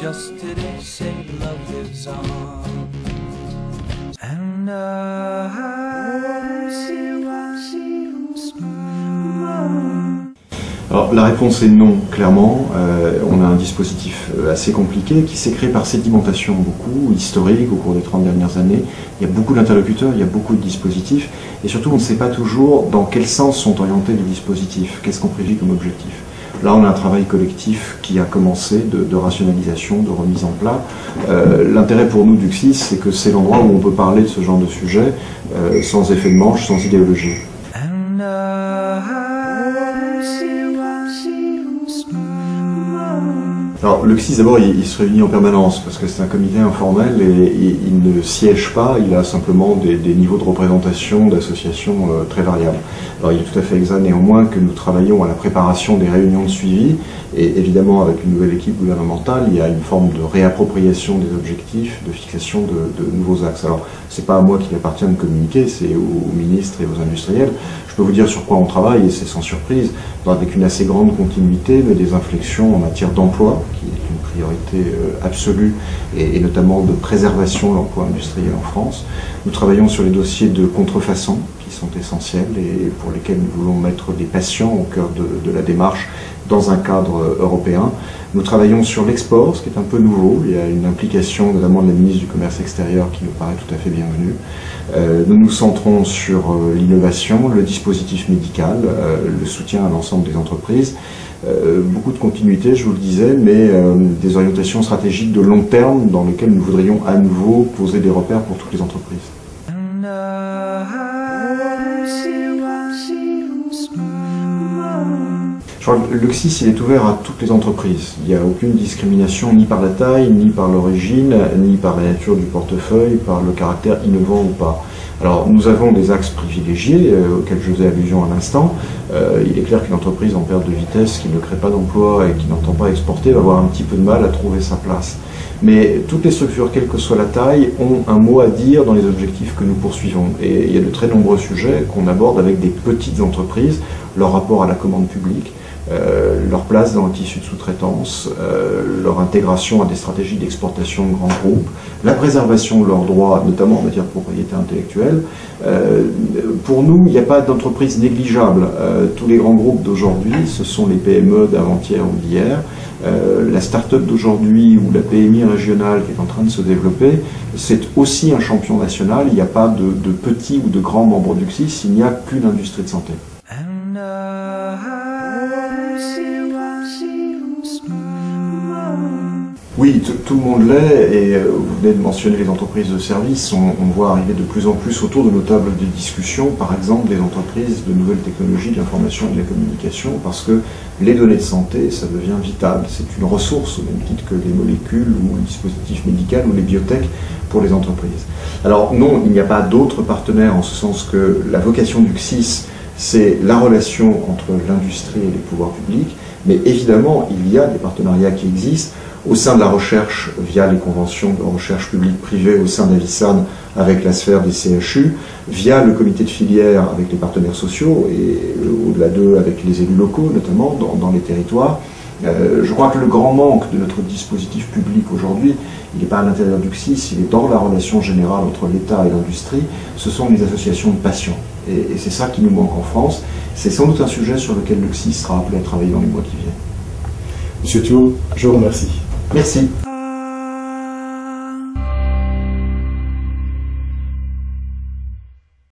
just today say love lives on. And I see you smile. Alors la réponse est non, clairement. On a un dispositif assez compliqué qui s'est créé par sédimentation beaucoup, historique au cours des 30 dernières années. Il y a beaucoup d'interlocuteurs, il y a beaucoup de dispositifs et surtout on ne sait pas toujours dans quel sens sont orientés les dispositifs, qu'est-ce qu'on prévit comme objectif. Là on a un travail collectif qui a commencé de rationalisation, de remise en plat. L'intérêt pour nous du CSIS, c'est que c'est l'endroit où on peut parler de ce genre de sujet sans effet de manche, sans idéologie. Alors, le CSIS, d'abord, il se réunit en permanence parce que c'est un comité informel et il ne siège pas, il a simplement des niveaux de représentation d'associations très variables. Alors, il est tout à fait exact néanmoins que nous travaillons à la préparation des réunions de suivi et évidemment, avec une nouvelle équipe gouvernementale, il y a une forme de réappropriation des objectifs, de fixation de nouveaux axes. Alors, c'est pas à moi qu'il appartient de communiquer, c'est aux ministres et aux industriels. Je peux vous dire sur quoi on travaille et c'est sans surprise, avec une assez grande continuité, mais des inflexions en matière d'emploi, qui est une priorité absolue, et notamment de préservation de l'emploi industriel en France. Nous travaillons sur les dossiers de contrefaçon, qui sont essentiels et pour lesquels nous voulons mettre des patients au cœur de la démarche dans un cadre européen. Nous travaillons sur l'export, ce qui est un peu nouveau. Il y a une implication notamment de la ministre du Commerce extérieur qui nous paraît tout à fait bienvenue. Nous nous centrons sur l'innovation, le dispositif médical, le soutien à l'ensemble des entreprises. Beaucoup de continuité, je vous le disais, mais des orientations stratégiques de long terme dans lesquelles nous voudrions à nouveau poser des repères pour toutes les entreprises. Je crois que le CSIS il est ouvert à toutes les entreprises. Il n'y a aucune discrimination ni par la taille, ni par l'origine, ni par la nature du portefeuille, par le caractère innovant ou pas. Alors nous avons des axes privilégiés auxquels je faisais allusion à l'instant. Il est clair qu'une entreprise en perte de vitesse qui ne crée pas d'emploi et qui n'entend pas exporter va avoir un petit peu de mal à trouver sa place. Mais toutes les structures, quelle que soit la taille, ont un mot à dire dans les objectifs que nous poursuivons. Et il y a de très nombreux sujets qu'on aborde avec des petites entreprises, leur rapport à la commande publique, leur place dans le tissu de sous-traitance, leur intégration à des stratégies d'exportation de grands groupes, la préservation de leurs droits, notamment en matière de propriété intellectuelle. Pour nous, il n'y a pas d'entreprise négligeable. Tous les grands groupes d'aujourd'hui, ce sont les PME d'avant-hier ou d'hier. La start-up d'aujourd'hui ou la PMI régionale qui est en train de se développer, c'est aussi un champion national. Il n'y a pas de petits ou de grands membres du CSIS, il n'y a qu'une industrie de santé. Oui, tout le monde l'est, et vous venez de mentionner les entreprises de services. On voit arriver de plus en plus autour de nos tables de discussion, par exemple, des entreprises de nouvelles technologies, de l'information et de la communication, parce que les données de santé, ça devient vital. C'est une ressource, au même titre que les molécules ou le dispositif médical ou les biotech pour les entreprises. Alors non, il n'y a pas d'autres partenaires, en ce sens que la vocation du CSIS, c'est la relation entre l'industrie et les pouvoirs publics, mais évidemment, il y a des partenariats qui existent au sein de la recherche via les conventions de recherche publique-privée au sein d'Avisan avec la sphère des CHU, via le comité de filière avec les partenaires sociaux et au-delà d'eux avec les élus locaux, notamment dans les territoires. Je crois que le grand manque de notre dispositif public aujourd'hui, il n'est pas à l'intérieur du CSIS, il est dans la relation générale entre l'État et l'industrie, ce sont les associations de patients. Et c'est ça qui nous manque en France. C'est sans doute un sujet sur lequel le CSIS sera appelé à travailler dans les mois qui viennent. Monsieur Thioult, je vous remercie. Merci.